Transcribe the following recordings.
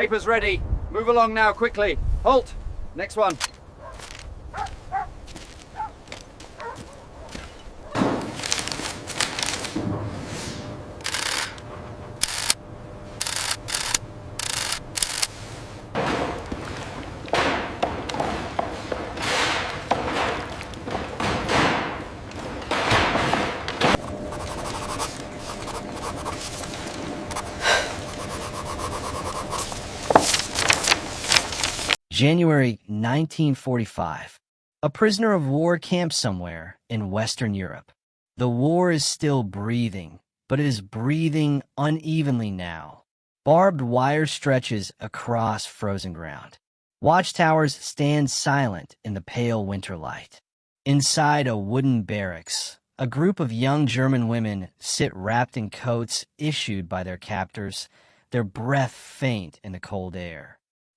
Papers ready. Move along now, quickly. Halt! Next one. January 1945. A prisoner of war camps somewhere in Western Europe. The war is still breathing, but it is breathing unevenly now. Barbed wire stretches across frozen ground. Watchtowers stand silent in the pale winter light. Inside a wooden barracks, a group of young German women sit wrapped in coats issued by their captors, their breath faint in the cold air.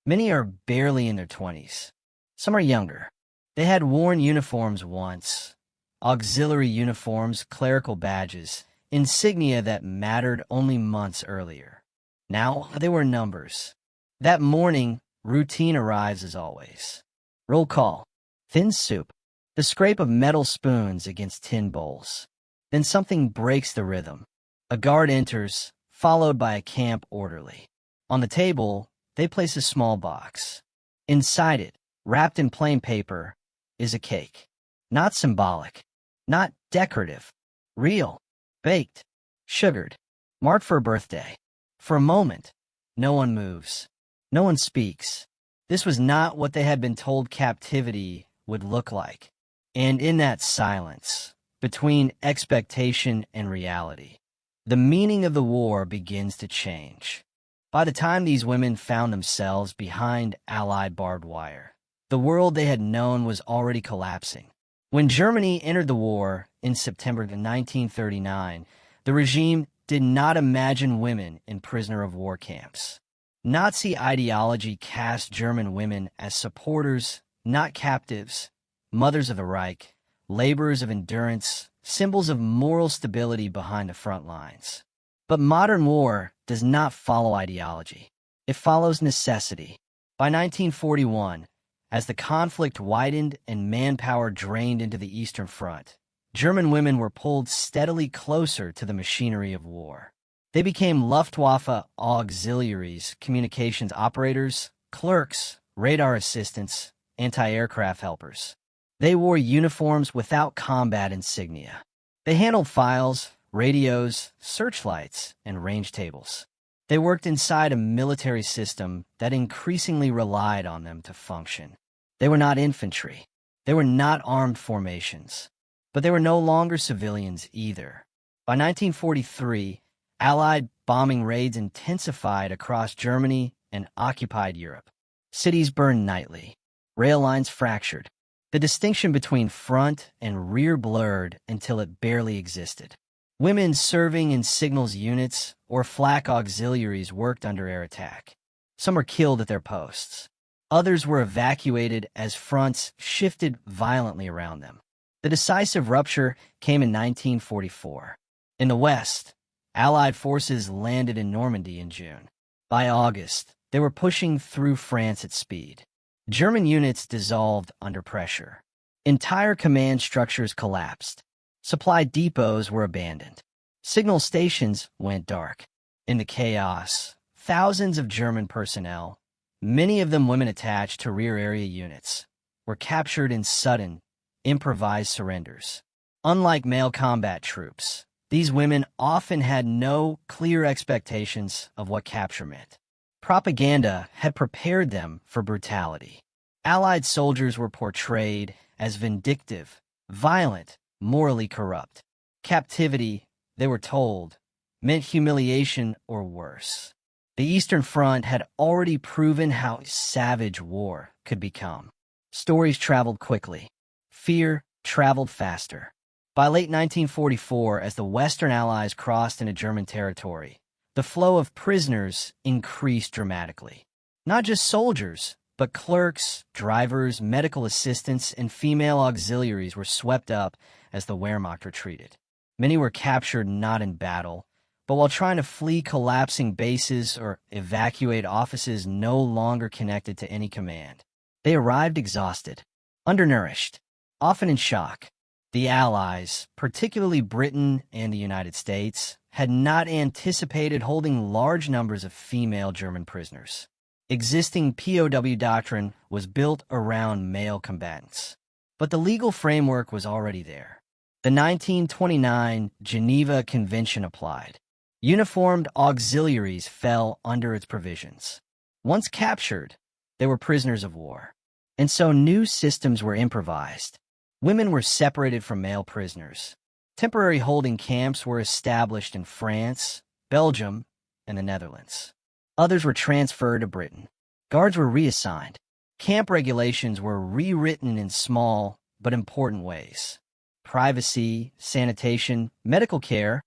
Many are barely in their 20s. Some are younger. They had worn uniforms once. Auxiliary uniforms, clerical badges, insignia that mattered only months earlier. Now they were numbers. That morning, routine arrives as always. Roll call. Thin soup. The scrape of metal spoons against tin bowls. Then something breaks the rhythm. A guard enters, followed by a camp orderly. On the table, they place a small box. Inside it, wrapped in plain paper, is a cake. Not symbolic, not decorative, real, baked, sugared, marked for a birthday. For a moment, no one moves. No one speaks. This was not what they had been told captivity would look like. And in that silence, between expectation and reality, the meaning of the war begins to change. By the time these women found themselves behind Allied barbed wire, the world they had known was already collapsing. When Germany entered the war in September of 1939, the regime did not imagine women in prisoner of war camps. Nazi ideology cast German women as supporters, not captives, mothers of the Reich, laborers of endurance, symbols of moral stability behind the front lines. But modern war does not follow ideology. It follows necessity. By 1941, as the conflict widened and manpower drained into the Eastern Front, German women were pulled steadily closer to the machinery of war. They became Luftwaffe auxiliaries, communications operators, clerks, radar assistants, anti-aircraft helpers. They wore uniforms without combat insignia. They handled files, radios, searchlights, and range tables. They worked inside a military system that increasingly relied on them to function. They were not infantry. They were not armed formations. But they were no longer civilians either. By 1943, Allied bombing raids intensified across Germany and occupied Europe. Cities burned nightly. Rail lines fractured. The distinction between front and rear blurred until it barely existed. Women serving in signals units or flak auxiliaries worked under air attack. Some were killed at their posts. Others were evacuated as fronts shifted violently around them. The decisive rupture came in 1944. In the West, Allied forces landed in Normandy in June. By August, they were pushing through France at speed. German units dissolved under pressure. Entire command structures collapsed. Supply depots were abandoned. Signal stations went dark. In the chaos, thousands of German personnel, many of them women attached to rear area units, were captured in sudden, improvised surrenders. Unlike male combat troops, these women often had no clear expectations of what capture meant. Propaganda had prepared them for brutality. Allied soldiers were portrayed as vindictive, violent, morally corrupt. Captivity, they were told, meant humiliation or worse. The Eastern Front had already proven how savage war could become. Stories traveled quickly. Fear traveled faster. By late 1944, as the Western Allies crossed into German territory, the flow of prisoners increased dramatically. Not just soldiers, but clerks, drivers, medical assistants, and female auxiliaries were swept up as the Wehrmacht retreated. Many were captured not in battle, But while trying to flee collapsing bases or evacuate offices no longer connected to any command, they arrived exhausted, undernourished, often in shock. The Allies, particularly Britain and the United States, had not anticipated holding large numbers of female German prisoners. Existing POW doctrine was built around male combatants, but the legal framework was already there. The 1929 Geneva Convention applied. Uniformed auxiliaries fell under its provisions. Once captured, they were prisoners of war, and so new systems were improvised. Women were separated from male prisoners. Temporary holding camps were established in France, Belgium, and the Netherlands. Others were transferred to Britain. Guards were reassigned. Camp regulations were rewritten in small but important ways. Privacy, sanitation, medical care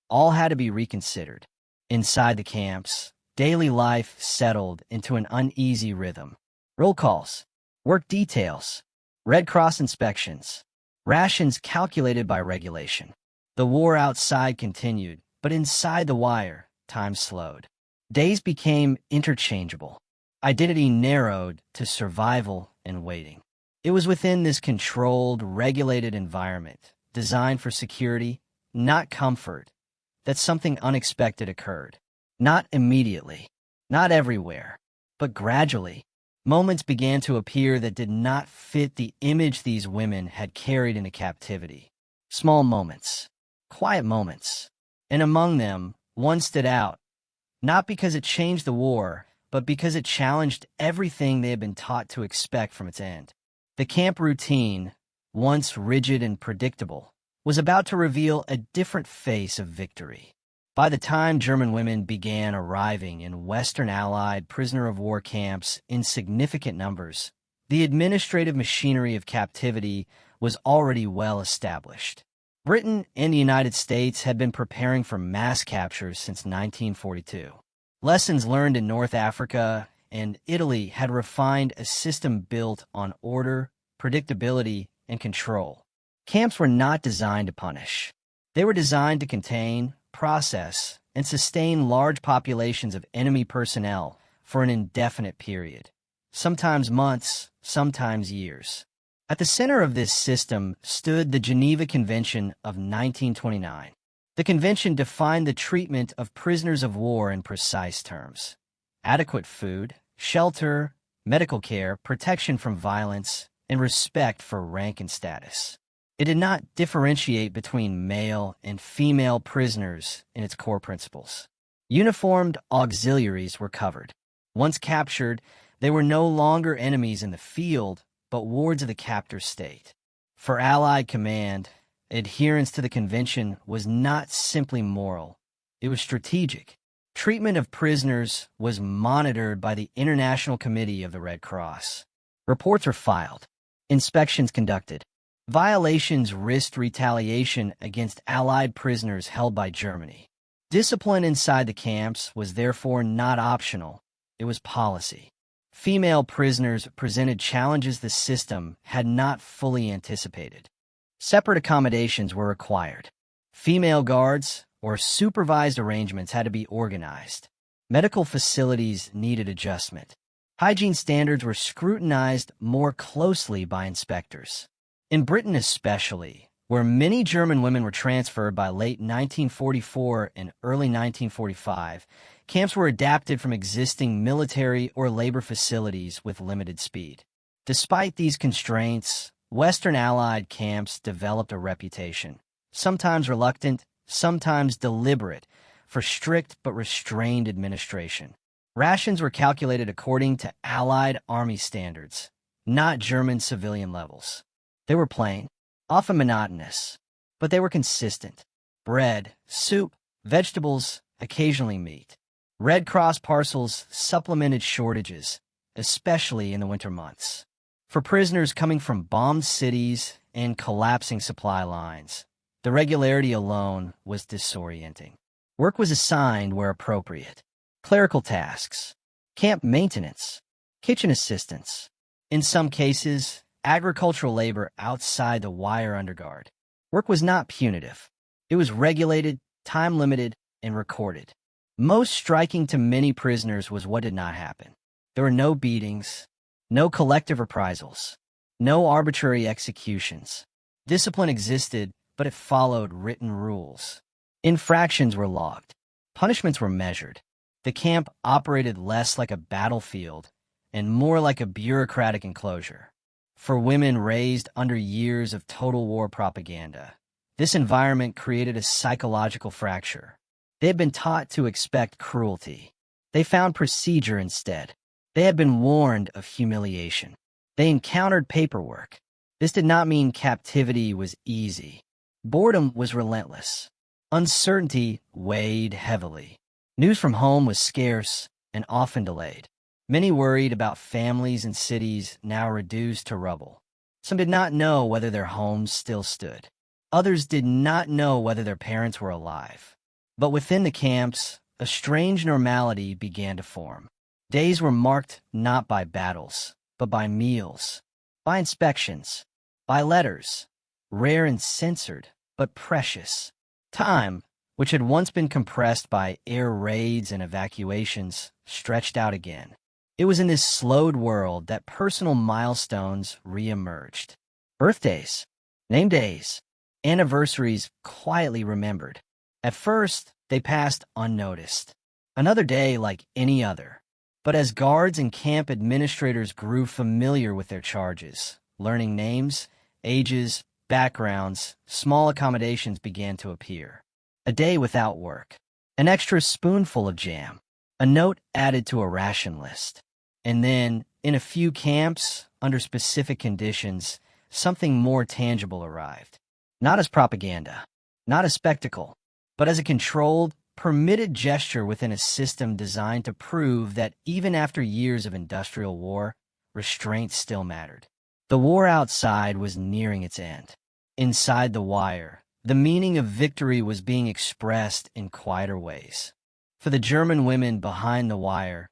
all had to be reconsidered. Inside the camps, daily life settled into an uneasy rhythm. Roll calls, work details, Red Cross inspections, rations calculated by regulation. The war outside continued, but inside the wire, time slowed. Days became interchangeable. Identity narrowed to survival and waiting. It was within this controlled, regulated environment, designed for security, not comfort, that something unexpected occurred. Not immediately, not everywhere, but gradually. Moments began to appear that did not fit the image these women had carried into captivity. Small moments, quiet moments, and among them, one stood out, not because it changed the war, but because it challenged everything they had been taught to expect from its end. The camp routine, once rigid and predictable, was about to reveal a different face of victory. By the time German women began arriving in Western Allied prisoner-of-war camps in significant numbers, the administrative machinery of captivity was already well established. Britain and the United States had been preparing for mass captures since 1942. Lessons learned in North Africa and Italy had refined a system built on order, predictability, and control. Camps were not designed to punish. They were designed to contain, process, and sustain large populations of enemy personnel for an indefinite period, sometimes months, sometimes years. At the center of this system stood the Geneva Convention of 1929. The convention defined the treatment of prisoners of war in precise terms: adequate food, shelter, medical care, protection from violence, and respect for rank and status. It did not differentiate between male and female prisoners in its core principles. Uniformed auxiliaries were covered. Once captured, they were no longer enemies in the field, but wards of the captor state. For Allied command, adherence to the convention was not simply moral, it was strategic. Treatment of prisoners was monitored by the International Committee of the Red Cross. Reports were filed, inspections conducted. Violations risked retaliation against Allied prisoners held by Germany. Discipline inside the camps was therefore not optional, it was policy. Female prisoners presented challenges the system had not fully anticipated. Separate accommodations were required. Female guards or supervised arrangements had to be organized. Medical facilities needed adjustment. Hygiene standards were scrutinized more closely by inspectors. In Britain especially, where many German women were transferred by late 1944 and early 1945, camps were adapted from existing military or labor facilities with limited speed. Despite these constraints, Western Allied camps developed a reputation, sometimes reluctant, sometimes deliberate, for strict but restrained administration. Rations were calculated according to Allied Army standards, not German civilian levels. They were plain, often monotonous, but they were consistent. Bread, soup, vegetables, occasionally meat. Red Cross parcels supplemented shortages, especially in the winter months. For prisoners coming from bombed cities and collapsing supply lines, the regularity alone was disorienting. Work was assigned where appropriate. Clerical tasks, camp maintenance, kitchen assistance. In some cases, agricultural labor outside the wire underguard. Work was not punitive. It was regulated, time-limited, and recorded. Most striking to many prisoners was what did not happen. There were no beatings, no collective reprisals, no arbitrary executions. Discipline existed, but it followed written rules. Infractions were logged. Punishments were measured. The camp operated less like a battlefield and more like a bureaucratic enclosure. For women raised under years of total war propaganda, this environment created a psychological fracture. They had been taught to expect cruelty. They found procedure instead. They had been warned of humiliation. They encountered paperwork. This did not mean captivity was easy. Boredom was relentless. Uncertainty weighed heavily. News from home was scarce and often delayed. Many worried about families and cities now reduced to rubble. Some did not know whether their homes still stood. Others did not know whether their parents were alive. But within the camps, a strange normality began to form. Days were marked not by battles, but by meals, by inspections, by letters, rare and censored, but precious. Time, which had once been compressed by air raids and evacuations, stretched out again. It was in this slowed world that personal milestones re-emerged. Birthdays, name days, anniversaries quietly remembered. At first, they passed unnoticed. Another day like any other. But as guards and camp administrators grew familiar with their charges, learning names, ages, backgrounds, small accommodations began to appear. A day without work, an extra spoonful of jam, a note added to a ration list. And then, in a few camps, under specific conditions, something more tangible arrived. Not as propaganda, not as spectacle, but as a controlled, permitted gesture within a system designed to prove that even after years of industrial war, restraint still mattered. The war outside was nearing its end. Inside the wire, the meaning of victory was being expressed in quieter ways. For the German women behind the wire,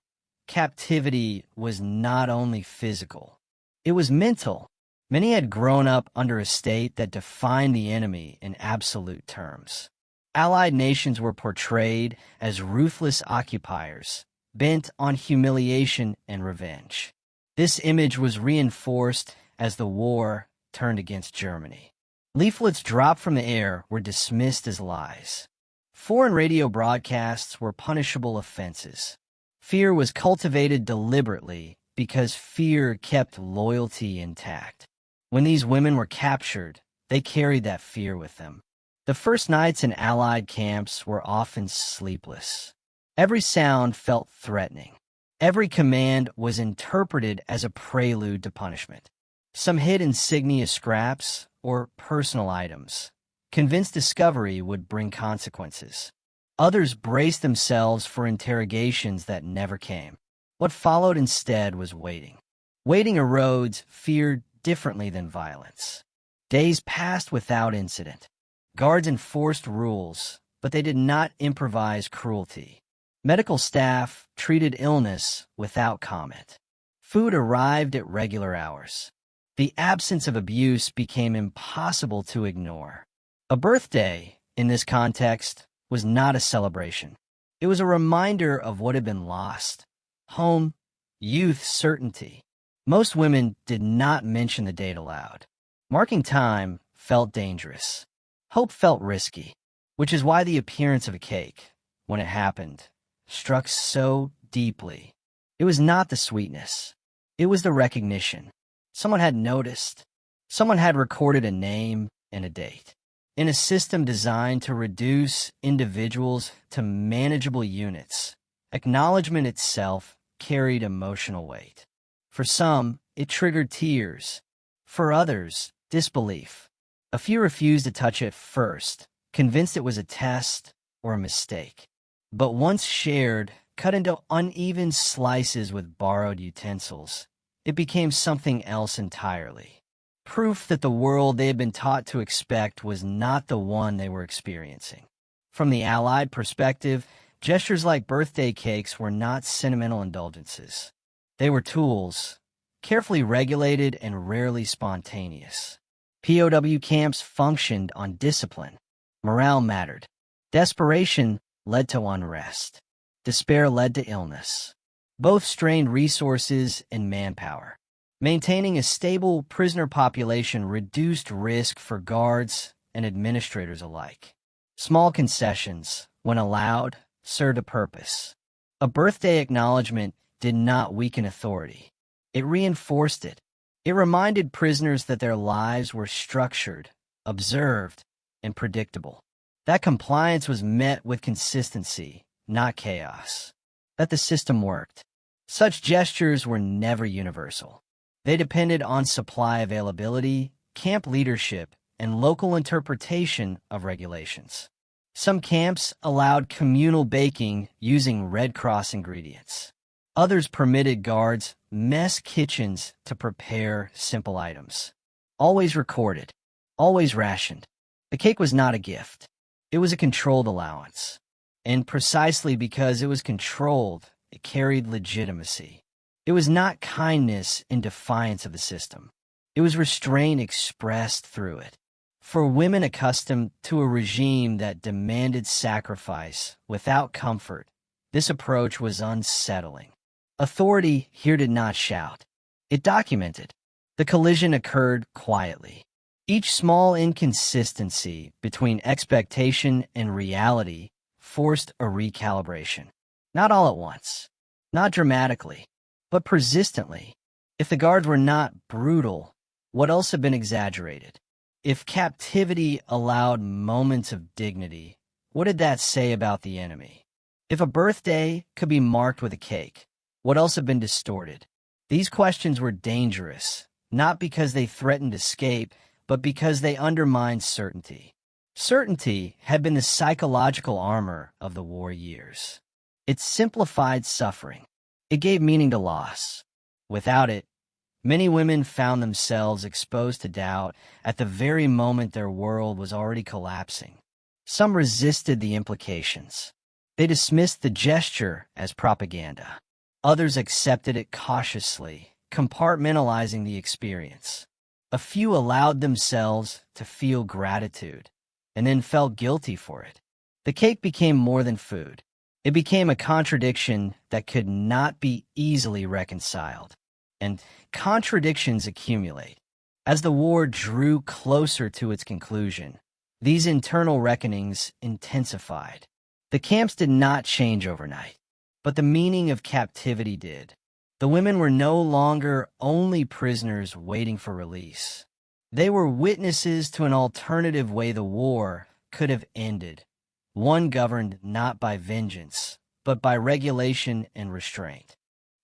captivity was not only physical, it was mental. Many had grown up under a state that defined the enemy in absolute terms. Allied nations were portrayed as ruthless occupiers, bent on humiliation and revenge. This image was reinforced as the war turned against Germany. Leaflets dropped from the air were dismissed as lies. Foreign radio broadcasts were punishable offenses. Fear was cultivated deliberately because fear kept loyalty intact. When these women were captured, they carried that fear with them. The first nights in Allied camps were often sleepless. Every sound felt threatening. Every command was interpreted as a prelude to punishment. Some hid insignia scraps or personal items, convinced discovery would bring consequences. Others braced themselves for interrogations that never came. What followed instead was waiting. Waiting erodes fear differently than violence. Days passed without incident. Guards enforced rules, but they did not improvise cruelty. Medical staff treated illness without comment. Food arrived at regular hours. The absence of abuse became impossible to ignore. A birthday, in this context, was not a celebration. It was a reminder of what had been lost. Home, youth, certainty. Most women did not mention the date aloud. Marking time felt dangerous. Hope felt risky, which is why the appearance of a cake, when it happened, struck so deeply. It was not the sweetness. It was the recognition. Someone had noticed. Someone had recorded a name and a date. In a system designed to reduce individuals to manageable units, acknowledgement itself carried emotional weight. For some, it triggered tears. For others, disbelief. A few refused to touch it first, convinced it was a test or a mistake. But once shared, cut into uneven slices with borrowed utensils, it became something else entirely. Proof that the world they had been taught to expect was not the one they were experiencing. From the Allied perspective, gestures like birthday cakes were not sentimental indulgences. They were tools, carefully regulated and rarely spontaneous. POW camps functioned on discipline. Morale mattered. Desperation led to unrest. Despair led to illness. Both strained resources and manpower. Maintaining a stable prisoner population reduced risk for guards and administrators alike. Small concessions, when allowed, served a purpose. A birthday acknowledgement did not weaken authority. It reinforced it. It reminded prisoners that their lives were structured, observed, and predictable. That compliance was met with consistency, not chaos. That the system worked. Such gestures were never universal. They depended on supply availability, camp leadership, and local interpretation of regulations. Some camps allowed communal baking using Red Cross ingredients. Others permitted guards mess kitchens to prepare simple items. Always recorded, always rationed. The cake was not a gift. It was a controlled allowance. And precisely because it was controlled, it carried legitimacy. It was not kindness in defiance of the system. It was restraint expressed through it. For women accustomed to a regime that demanded sacrifice without comfort, this approach was unsettling. Authority here did not shout. It documented. The collision occurred quietly. Each small inconsistency between expectation and reality forced a recalibration. Not all at once, not dramatically, but persistently. If the guards were not brutal, what else had been exaggerated? If captivity allowed moments of dignity, what did that say about the enemy? If a birthday could be marked with a cake, what else had been distorted? These questions were dangerous, not because they threatened escape, but because they undermined certainty. Certainty had been the psychological armor of the war years. It simplified suffering. It gave meaning to loss. Without it, many women found themselves exposed to doubt at the very moment their world was already collapsing. Some resisted the implications. They dismissed the gesture as propaganda. Others accepted it cautiously, compartmentalizing the experience. A few allowed themselves to feel gratitude, and then felt guilty for it. The cake became more than food. It became a contradiction that could not be easily reconciled. And contradictions accumulate. As the war drew closer to its conclusion, these internal reckonings intensified. The camps did not change overnight, but the meaning of captivity did. The women were no longer only prisoners waiting for release. They were witnesses to an alternative way the war could have ended, one governed not by vengeance, but by regulation and restraint.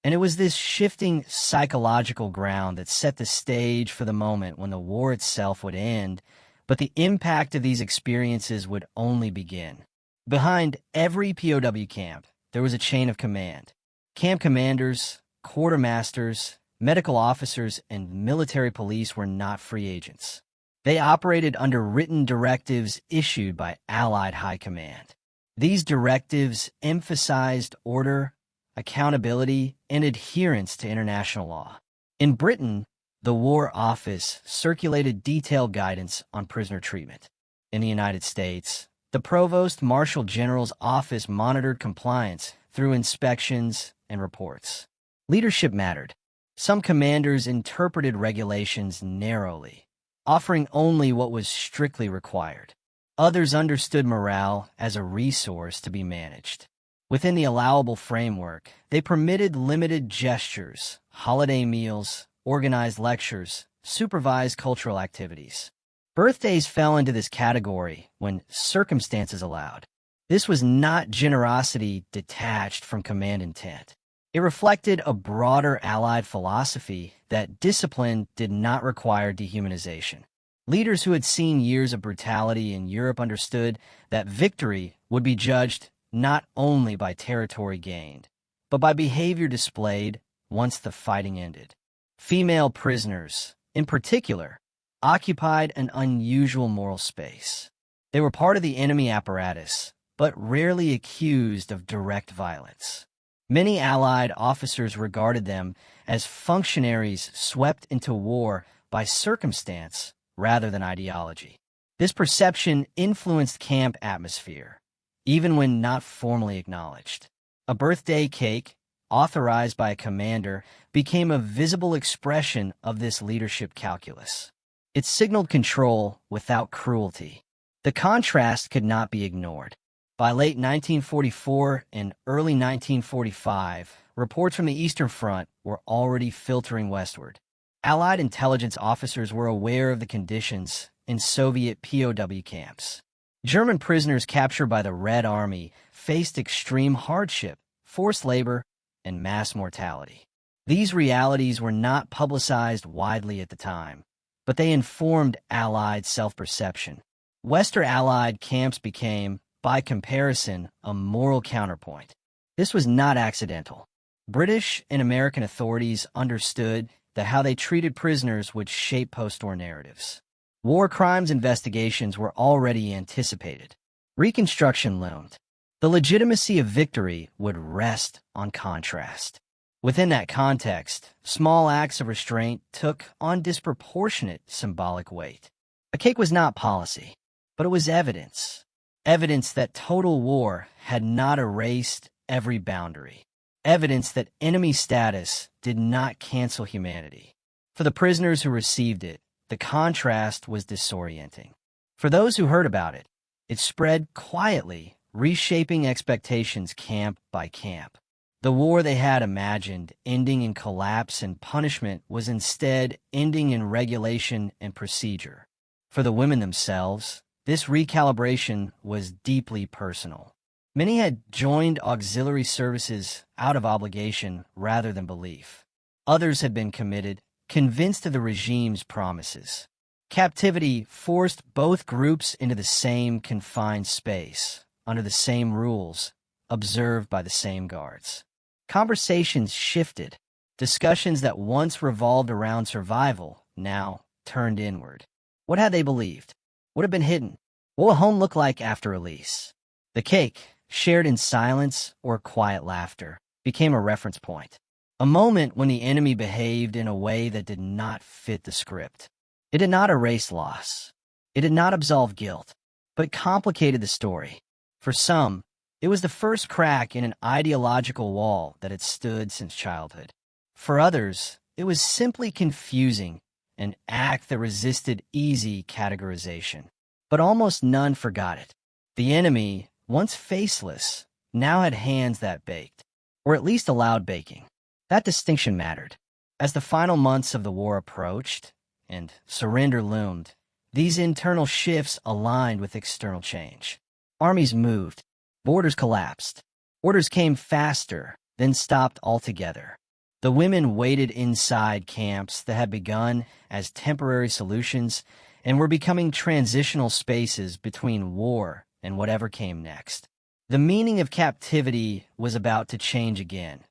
And it was this shifting psychological ground that set the stage for the moment when the war itself would end, but the impact of these experiences would only begin. Behind every POW camp, there was a chain of command. Camp commanders, quartermasters, medical officers, and military police were not free agents. They operated under written directives issued by Allied High Command. These directives emphasized order, accountability, and adherence to international law. In Britain, the War Office circulated detailed guidance on prisoner treatment. In the United States, the Provost Marshal General's office monitored compliance through inspections and reports. Leadership mattered. Some commanders interpreted regulations narrowly, offering only what was strictly required. Others understood morale as a resource to be managed. Within the allowable framework, they permitted limited gestures, holiday meals, organized lectures, supervised cultural activities. Birthdays fell into this category when circumstances allowed. This was not generosity detached from command intent. It reflected a broader Allied philosophy that discipline did not require dehumanization. Leaders who had seen years of brutality in Europe understood that victory would be judged not only by territory gained, but by behavior displayed once the fighting ended. Female prisoners, in particular, occupied an unusual moral space. They were part of the enemy apparatus, but rarely accused of direct violence. Many Allied officers regarded them as functionaries swept into war by circumstance rather than ideology. This perception influenced camp atmosphere. even when not formally acknowledged. A birthday cake, authorized by a commander, became a visible expression of this leadership calculus. It signaled control without cruelty. The contrast could not be ignored. By late 1944 and early 1945, reports from the Eastern Front were already filtering westward. Allied intelligence officers were aware of the conditions in Soviet POW camps. German prisoners captured by the Red Army faced extreme hardship, forced labor, and mass mortality. These realities were not publicized widely at the time, but they informed Allied self-perception. Western Allied camps became, by comparison, a moral counterpoint. This was not accidental. British and American authorities understood that how they treated prisoners would shape post-war narratives. War crimes investigations were already anticipated. Reconstruction loomed. The legitimacy of victory would rest on contrast. Within that context, small acts of restraint took on disproportionate symbolic weight. A cake was not policy, but it was evidence. Evidence that total war had not erased every boundary. Evidence that enemy status did not cancel humanity. For the prisoners who received it, the contrast was disorienting. For those who heard about it, it spread quietly, reshaping expectations camp by camp. The war they had imagined ending in collapse and punishment was instead ending in regulation and procedure. For the women themselves, this recalibration was deeply personal. Many had joined auxiliary services out of obligation rather than belief. Others had been committed, convinced of the regime's promises. Captivity forced both groups into the same confined space, under the same rules, observed by the same guards. Conversations shifted. Discussions that once revolved around survival now turned inward. What had they believed? What had been hidden? What will home look like after release? The cake, shared in silence or quiet laughter, became a reference point. A moment when the enemy behaved in a way that did not fit the script. It did not erase loss. It did not absolve guilt, but complicated the story. For some, it was the first crack in an ideological wall that had stood since childhood. For others, it was simply confusing, an act that resisted easy categorization. But almost none forgot it. The enemy, once faceless, now had hands that baked, or at least allowed baking. That distinction mattered. As the final months of the war approached, and surrender loomed, these internal shifts aligned with external change. Armies moved. Borders collapsed. Orders came faster, then stopped altogether. The women waited inside camps that had begun as temporary solutions and were becoming transitional spaces between war and whatever came next. The meaning of captivity was about to change again,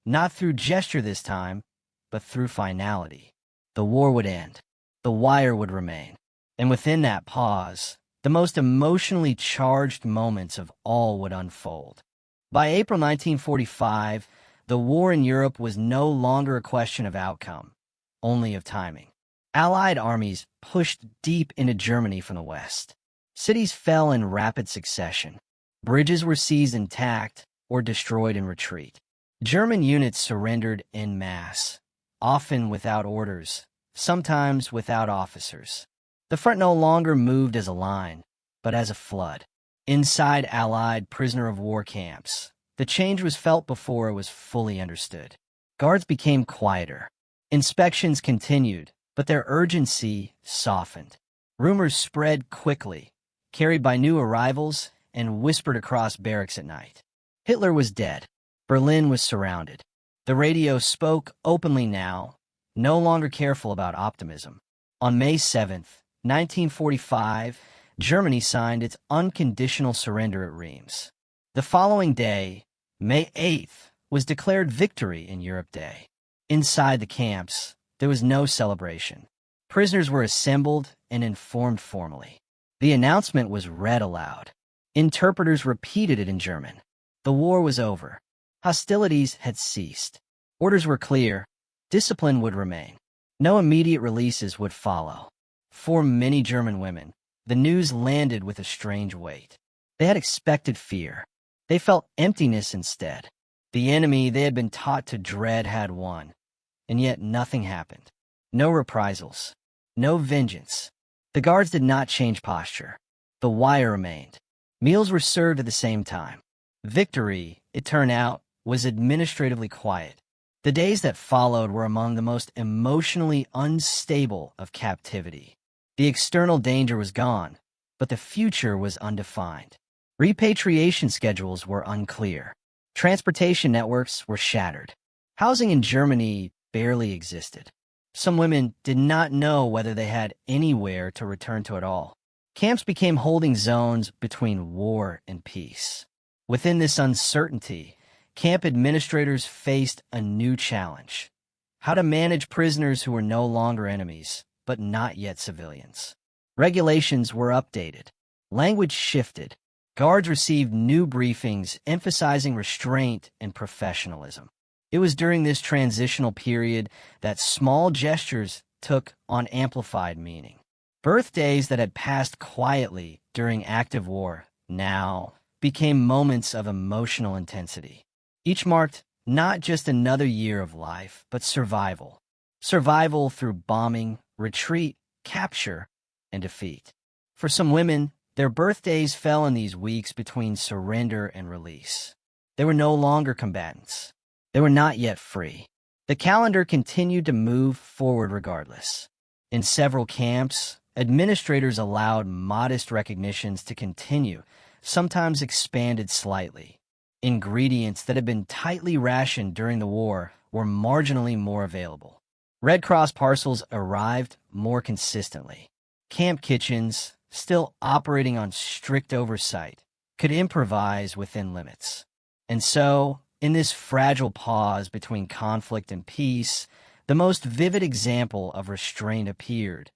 not through gesture this time, but through finality. The war would end. The wire would remain. And within that pause, the most emotionally charged moments of all would unfold. By April 1945, the war in Europe was no longer a question of outcome, only of timing. Allied armies pushed deep into Germany from the west. Cities fell in rapid succession. Bridges were seized intact or destroyed in retreat. German units surrendered en masse, often without orders, sometimes without officers. The front no longer moved as a line, but as a flood. Inside Allied prisoner-of-war camps, the change was felt before it was fully understood. Guards became quieter. Inspections continued, but their urgency softened. Rumors spread quickly, carried by new arrivals and whispered across barracks at night. Hitler was dead. Berlin was surrounded. The radio spoke openly now, no longer careful about optimism. On May 7th, 1945, Germany signed its unconditional surrender at Reims. The following day, May 8th, was declared Victory in Europe Day. Inside the camps, there was no celebration. Prisoners were assembled and informed formally. The announcement was read aloud. Interpreters repeated it in German. The war was over. Hostilities had ceased. Orders were clear. Discipline would remain. No immediate releases would follow. For many German women, the news landed with a strange weight. They had expected fear. They felt emptiness instead. The enemy they had been taught to dread had won, and yet nothing happened. No reprisals. No vengeance. The guards did not change posture. The wire remained. Meals were served at the same time. Victory, it turned out, was administratively quiet. The days that followed were among the most emotionally unstable of captivity. The external danger was gone, but the future was undefined. Repatriation schedules were unclear. Transportation networks were shattered. Housing in Germany barely existed. Some women did not know whether they had anywhere to return to at all. Camps became holding zones between war and peace. Within this uncertainty, camp administrators faced a new challenge: how to manage prisoners who were no longer enemies, but not yet civilians. Regulations were updated. Language shifted. Guards received new briefings emphasizing restraint and professionalism. It was during this transitional period that small gestures took on amplified meaning. Birthdays that had passed quietly during active war now became moments of emotional intensity. Each marked not just another year of life, but survival. Survival through bombing, retreat, capture, and defeat. For some women, their birthdays fell in these weeks between surrender and release. They were no longer combatants. They were not yet free. The calendar continued to move forward regardless. In several camps, administrators allowed modest recognitions to continue, sometimes expanded slightly. Ingredients that had been tightly rationed during the war were marginally more available. Red Cross parcels arrived more consistently. Camp kitchens, still operating on strict oversight, could improvise within limits. And so, in this fragile pause between conflict and peace, the most vivid example of restraint appeared,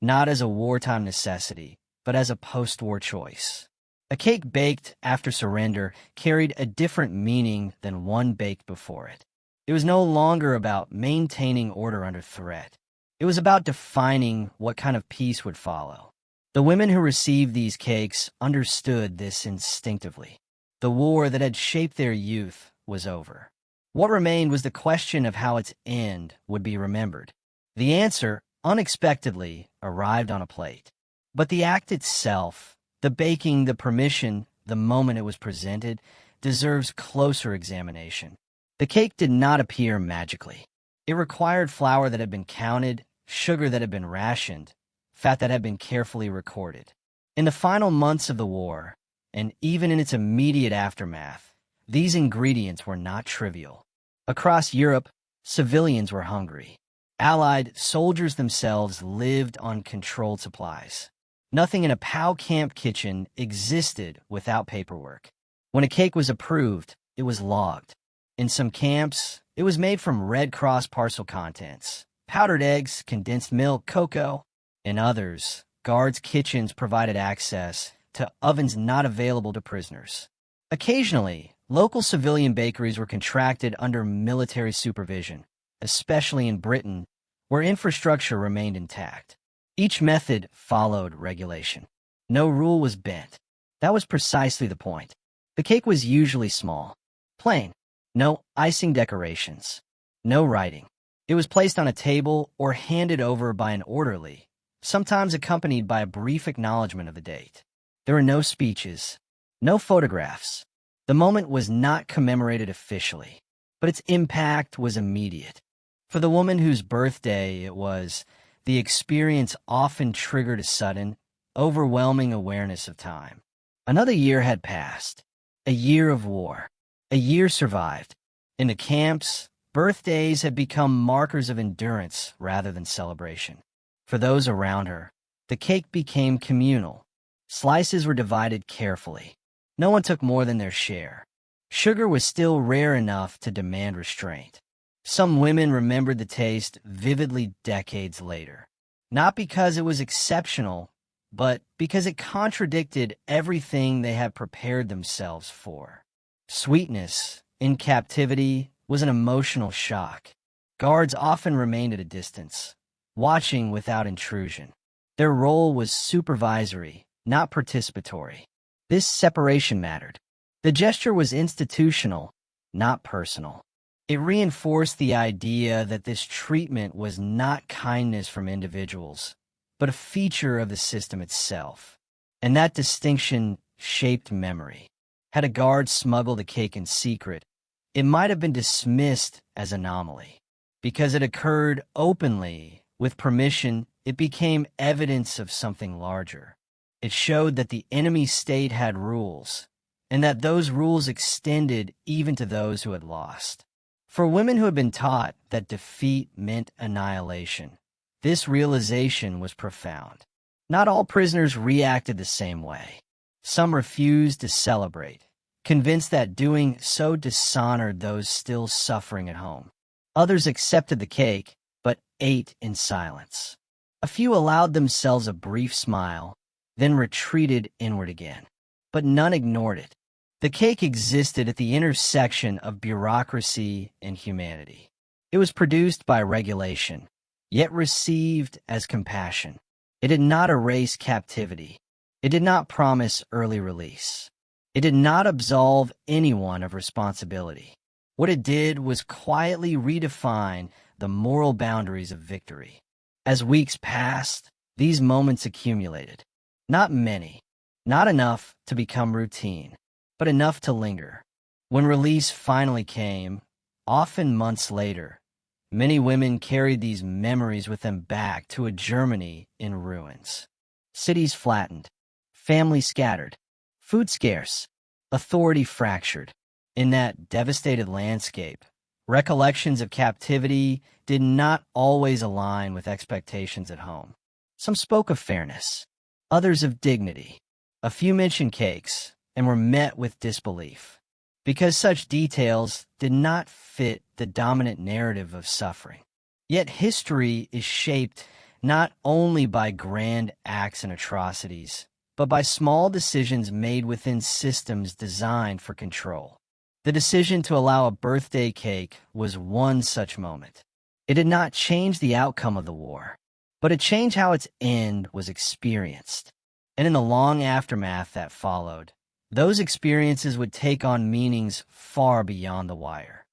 not as a wartime necessity, but as a post-war choice. A cake baked after surrender carried a different meaning than one baked before it. It was no longer about maintaining order under threat. It was about defining what kind of peace would follow. The women who received these cakes understood this instinctively. The war that had shaped their youth was over. What remained was the question of how its end would be remembered. The answer, unexpectedly, arrived on a plate. But the act itself, the baking, the permission, the moment it was presented, deserves closer examination. The cake did not appear magically. It required flour that had been counted, sugar that had been rationed, fat that had been carefully recorded. In the final months of the war, and even in its immediate aftermath, these ingredients were not trivial. Across Europe, civilians were hungry. Allied soldiers themselves lived on controlled supplies. Nothing in a POW camp kitchen existed without paperwork. When a cake was approved, it was logged. In some camps, it was made from Red Cross parcel contents: powdered eggs, condensed milk, cocoa. In others, guards' kitchens provided access to ovens not available to prisoners. Occasionally, local civilian bakeries were contracted under military supervision, especially in Britain, where infrastructure remained intact. Each method followed regulation. No rule was bent. That was precisely the point. The cake was usually small, plain. No icing decorations. No writing. It was placed on a table or handed over by an orderly, sometimes accompanied by a brief acknowledgement of the date. There were no speeches, no photographs. The moment was not commemorated officially, but its impact was immediate. For the woman whose birthday it was, the experience often triggered a sudden, overwhelming awareness of time. Another year had passed. A year of war. A year survived. In the camps, birthdays had become markers of endurance rather than celebration. For those around her, the cake became communal. Slices were divided carefully. No one took more than their share. Sugar was still rare enough to demand restraint. Some women remembered the taste vividly decades later, not because it was exceptional, but because it contradicted everything they had prepared themselves for. Sweetness, in captivity, was an emotional shock. Guards often remained at a distance, watching without intrusion. Their role was supervisory, not participatory. This separation mattered. The gesture was institutional, not personal. It reinforced the idea that this treatment was not kindness from individuals, but a feature of the system itself. And that distinction shaped memory. Had a guard smuggled a cake in secret, it might have been dismissed as anomaly. Because it occurred openly, with permission, it became evidence of something larger. It showed that the enemy state had rules, and that those rules extended even to those who had lost. For women who had been taught that defeat meant annihilation, this realization was profound. Not all prisoners reacted the same way. Some refused to celebrate, convinced that doing so dishonored those still suffering at home. Others accepted the cake, but ate in silence. A few allowed themselves a brief smile, then retreated inward again. But none ignored it. The cake existed at the intersection of bureaucracy and humanity. It was produced by regulation, yet received as compassion. It did not erase captivity. It did not promise early release. It did not absolve anyone of responsibility. What it did was quietly redefine the moral boundaries of victory. As weeks passed, these moments accumulated. Not many, not enough to become routine, but enough to linger. When release finally came, often months later, many women carried these memories with them back to a Germany in ruins. Cities flattened, families scattered, food scarce, authority fractured. In that devastated landscape, recollections of captivity did not always align with expectations at home. Some spoke of fairness, others of dignity. A few mentioned cakes and were met with disbelief, because such details did not fit the dominant narrative of suffering. Yet history is shaped not only by grand acts and atrocities, but by small decisions made within systems designed for control. The decision to allow a birthday cake was one such moment. It did not change the outcome of the war, but it changed how its end was experienced. And in the long aftermath that followed, those experiences would take on meanings far beyond the wire.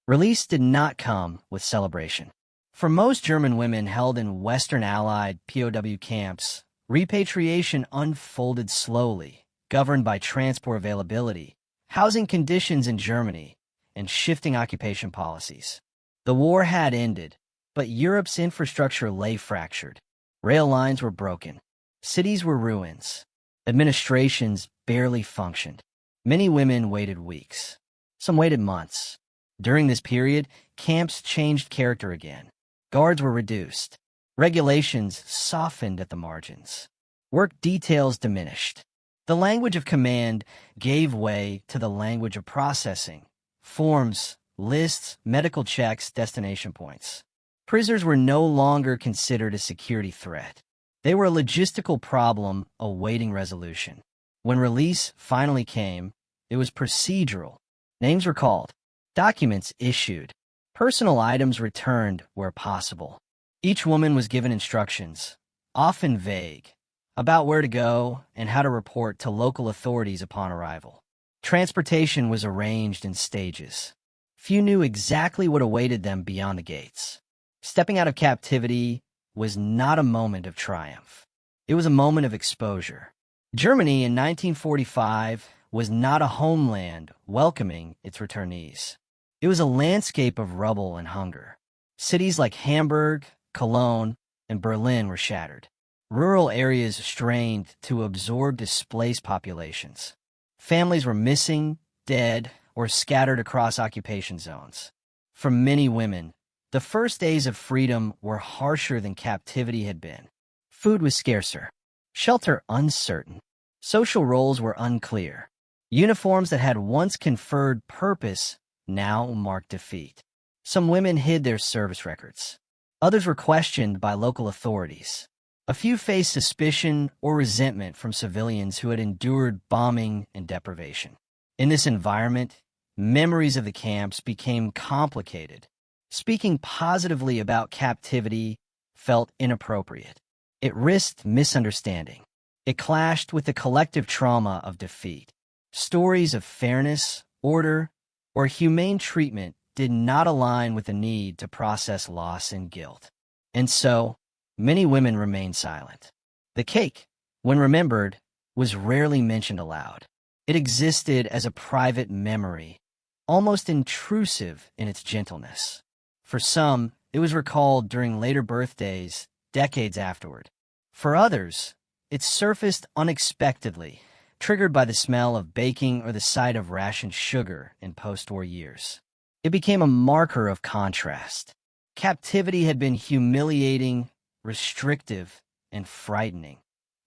Release did not come with celebration. For most German women held in Western Allied POW camps, repatriation unfolded slowly, governed by transport availability, housing conditions in Germany, and shifting occupation policies. The war had ended, but Europe's infrastructure lay fractured. Rail lines were broken. Cities were ruins. Administrations barely functioned. Many women waited weeks. Some waited months. During this period, camps changed character again. Guards were reduced. Regulations softened at the margins. Work details diminished. The language of command gave way to the language of processing. Forms, lists, medical checks, destination points. Prisoners were no longer considered a security threat. They were a logistical problem awaiting resolution. When release finally came, it was procedural. Names were called, documents issued, personal items returned where possible. Each woman was given instructions, often vague, about where to go and how to report to local authorities upon arrival. Transportation was arranged in stages. Few knew exactly what awaited them beyond the gates. Stepping out of captivity was not a moment of triumph. It was a moment of exposure. Germany in 1945 was not a homeland welcoming its returnees. It was a landscape of rubble and hunger. Cities like Hamburg, Cologne, and Berlin were shattered. Rural areas strained to absorb displaced populations. Families were missing, dead, or scattered across occupation zones. For many women, the first days of freedom were harsher than captivity had been. Food was scarcer, shelter uncertain, social roles were unclear. Uniforms that had once conferred purpose now marked defeat. Some women hid their service records. Others were questioned by local authorities. A few faced suspicion or resentment from civilians who had endured bombing and deprivation. In this environment, memories of the camps became complicated. Speaking positively about captivity felt inappropriate. It risked misunderstanding. It clashed with the collective trauma of defeat. Stories of fairness, order, or humane treatment did not align with the need to process loss and guilt. And so, many women remained silent. The cake, when remembered, was rarely mentioned aloud. It existed as a private memory, almost intrusive in its gentleness. For some, it was recalled during later birthdays, decades afterward. For others, it surfaced unexpectedly, triggered by the smell of baking or the sight of rationed sugar in post-war years. It became a marker of contrast. Captivity had been humiliating, restrictive, and frightening,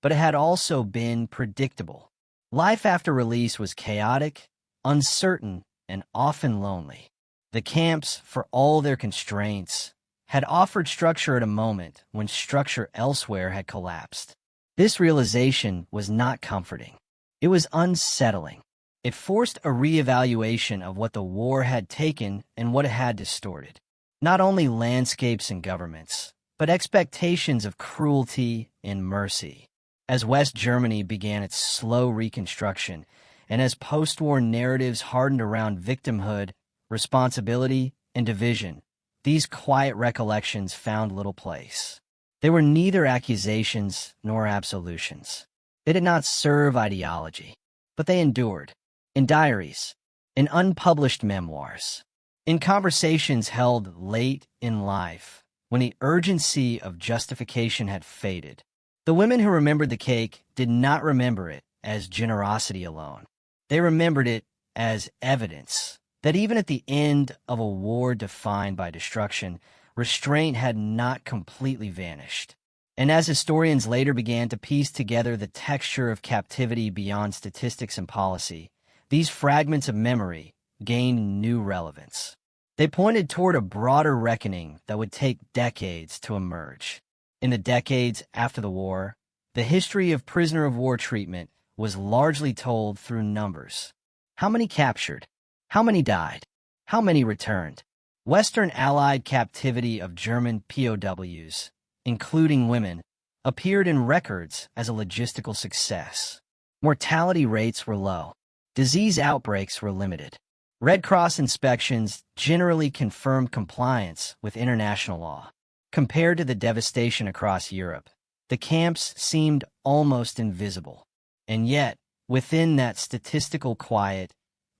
but it had also been predictable. Life after release was chaotic, uncertain, and often lonely. The camps, for all their constraints, had offered structure at a moment when structure elsewhere had collapsed. This realization was not comforting. It was unsettling. It forced a reevaluation of what the war had taken and what it had distorted. Not only landscapes and governments, but expectations of cruelty and mercy. As West Germany began its slow reconstruction, and as post-war narratives hardened around victimhood, responsibility, and division, these quiet recollections found little place. They were neither accusations nor absolutions. They did not serve ideology, but they endured. In diaries, in unpublished memoirs, in conversations held late in life, when the urgency of justification had faded. The women who remembered the cake did not remember it as generosity alone. They remembered it as evidence that even at the end of a war defined by destruction, restraint had not completely vanished. And as historians later began to piece together the texture of captivity beyond statistics and policy, these fragments of memory gained new relevance. They pointed toward a broader reckoning that would take decades to emerge. In the decades after the war, the history of prisoner of war treatment was largely told through numbers. How many captured? How many died? How many returned? Western Allied captivity of German POWs, including women, appeared in records as a logistical success. Mortality rates were low. Disease outbreaks were limited. Red Cross inspections generally confirmed compliance with international law. Compared to the devastation across Europe, the camps seemed almost invisible. And yet, within that statistical quiet,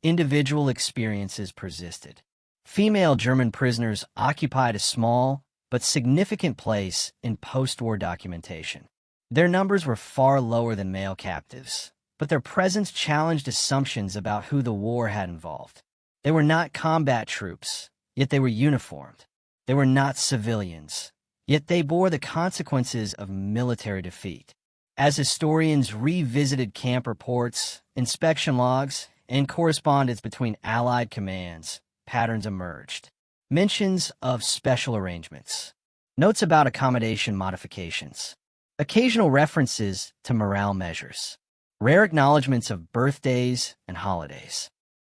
individual experiences persisted. Female German prisoners occupied a small but significant place in post-war documentation. Their numbers were far lower than male captives, but their presence challenged assumptions about who the war had involved. They were not combat troops, yet they were uniformed. They were not civilians, yet they bore the consequences of military defeat. As historians revisited camp reports, inspection logs, and correspondence between Allied commands, patterns emerged. Mentions of special arrangements, notes about accommodation modifications, occasional references to morale measures, rare acknowledgments of birthdays and holidays.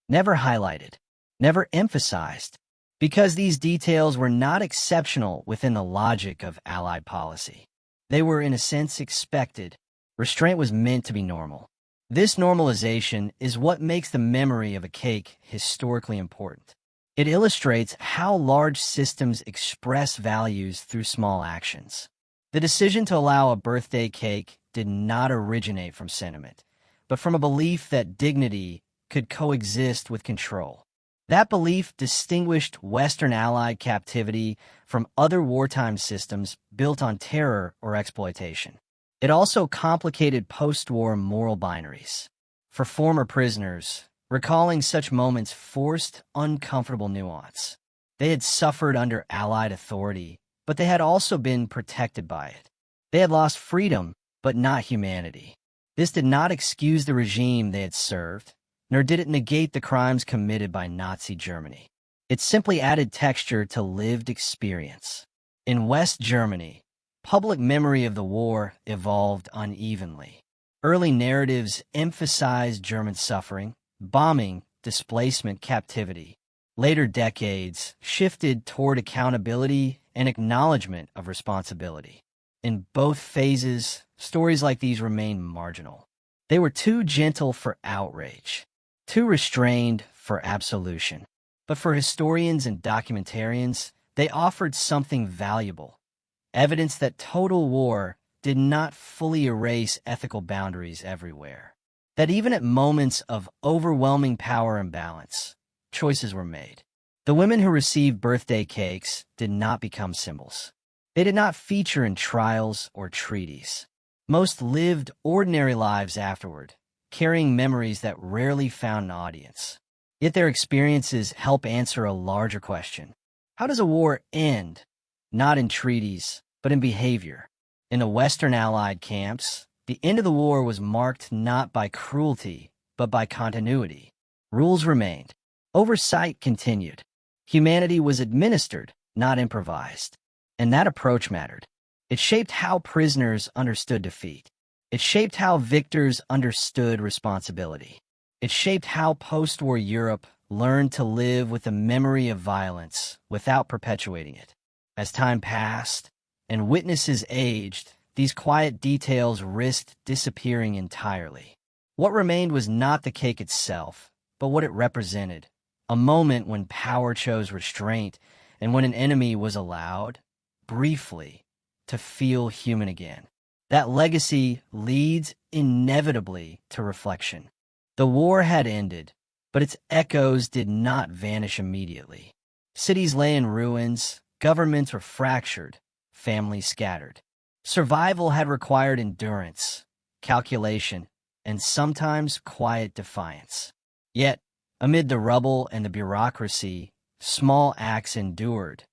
Never highlighted, never emphasized, because these details were not exceptional within the logic of Allied policy. They were, in a sense, expected. Restraint was meant to be normal. This normalization is what makes the memory of a cake historically important. It illustrates how large systems express values through small actions. The decision to allow a birthday cake did not originate from sentiment, but from a belief that dignity could coexist with control. That belief distinguished Western Allied captivity from other wartime systems built on terror or exploitation. It also complicated post-war moral binaries. For former prisoners, recalling such moments forced uncomfortable nuance. They had suffered under Allied authority, but they had also been protected by it. They had lost freedom, but not humanity. This did not excuse the regime they had served, nor did it negate the crimes committed by Nazi Germany. It simply added texture to lived experience. In West Germany, public memory of the war evolved unevenly. Early narratives emphasized German suffering, bombing, displacement, captivity. Later decades shifted toward accountability and acknowledgement of responsibility. In both phases, stories like these remain marginal. They were too gentle for outrage, too restrained for absolution. But for historians and documentarians, they offered something valuable, evidence that total war did not fully erase ethical boundaries everywhere. That even at moments of overwhelming power imbalance, choices were made. The women who received birthday cakes did not become symbols. They did not feature in trials or treaties. Most lived ordinary lives afterward, carrying memories that rarely found an audience. Yet their experiences help answer a larger question. How does a war end? Not in treaties, but in behavior. In the Western Allied camps, the end of the war was marked not by cruelty, but by continuity. Rules remained. Oversight continued. Humanity was administered, not improvised. And that approach mattered. It shaped how prisoners understood defeat. It shaped how victors understood responsibility. It shaped how post-war Europe learned to live with the memory of violence without perpetuating it. As time passed and witnesses aged, these quiet details risked disappearing entirely. What remained was not the cake itself, but what it represented. A moment when power chose restraint and when an enemy was allowed, briefly, to feel human again. That legacy leads inevitably to reflection. The war had ended, but its echoes did not vanish immediately. Cities lay in ruins, governments were fractured, families scattered. Survival had required endurance, calculation, and sometimes quiet defiance. Yet, amid the rubble and the bureaucracy, small acts endured,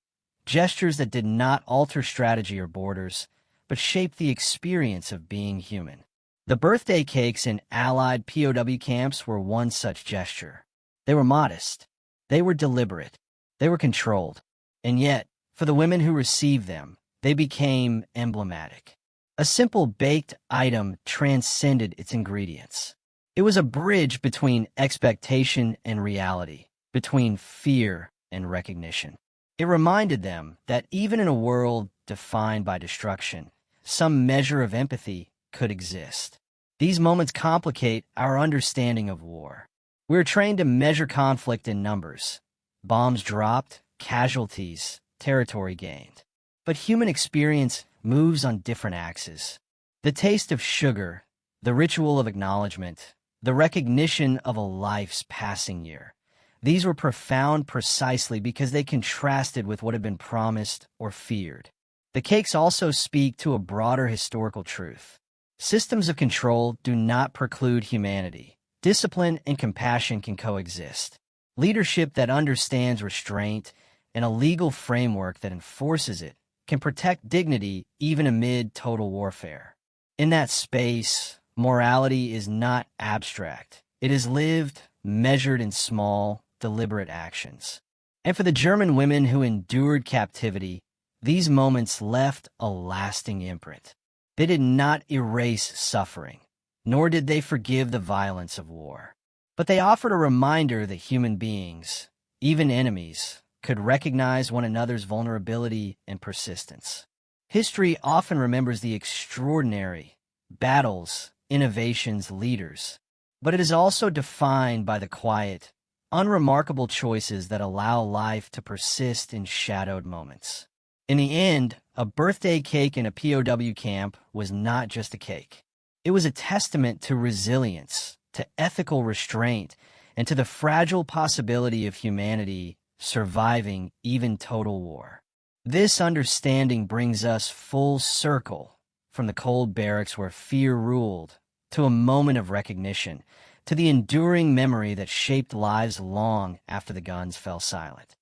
gestures that did not alter strategy or borders, but shaped the experience of being human. The birthday cakes in Allied POW camps were one such gesture. They were modest. They were deliberate. They were controlled. And yet, for the women who received them, they became emblematic. A simple baked item transcended its ingredients. It was a bridge between expectation and reality, between fear and recognition. It reminded them that even in a world defined by destruction, some measure of empathy could exist. These moments complicate our understanding of war. We're trained to measure conflict in numbers. Bombs dropped, casualties, territory gained. But human experience moves on different axes. The taste of sugar, the ritual of acknowledgement, the recognition of a life's passing year. These were profound precisely because they contrasted with what had been promised or feared. The cakes also speak to a broader historical truth. Systems of control do not preclude humanity. Discipline and compassion can coexist. Leadership that understands restraint and a legal framework that enforces it can protect dignity even amid total warfare. In that space, morality is not abstract. It is lived, measured in small, deliberate actions. And for the German women who endured captivity, these moments left a lasting imprint. They did not erase suffering, nor did they forgive the violence of war. But they offered a reminder that human beings, even enemies, could recognize one another's vulnerability and persistence. History often remembers the extraordinary, battles, innovations, leaders, but it is also defined by the quiet, unremarkable choices that allow life to persist in shadowed moments. In the end, a birthday cake in a POW camp was not just a cake. It was a testament to resilience, to ethical restraint, and to the fragile possibility of humanity surviving even total war. This understanding brings us full circle from the cold barracks where fear ruled to a moment of recognition, to the enduring memory that shaped lives long after the guns fell silent.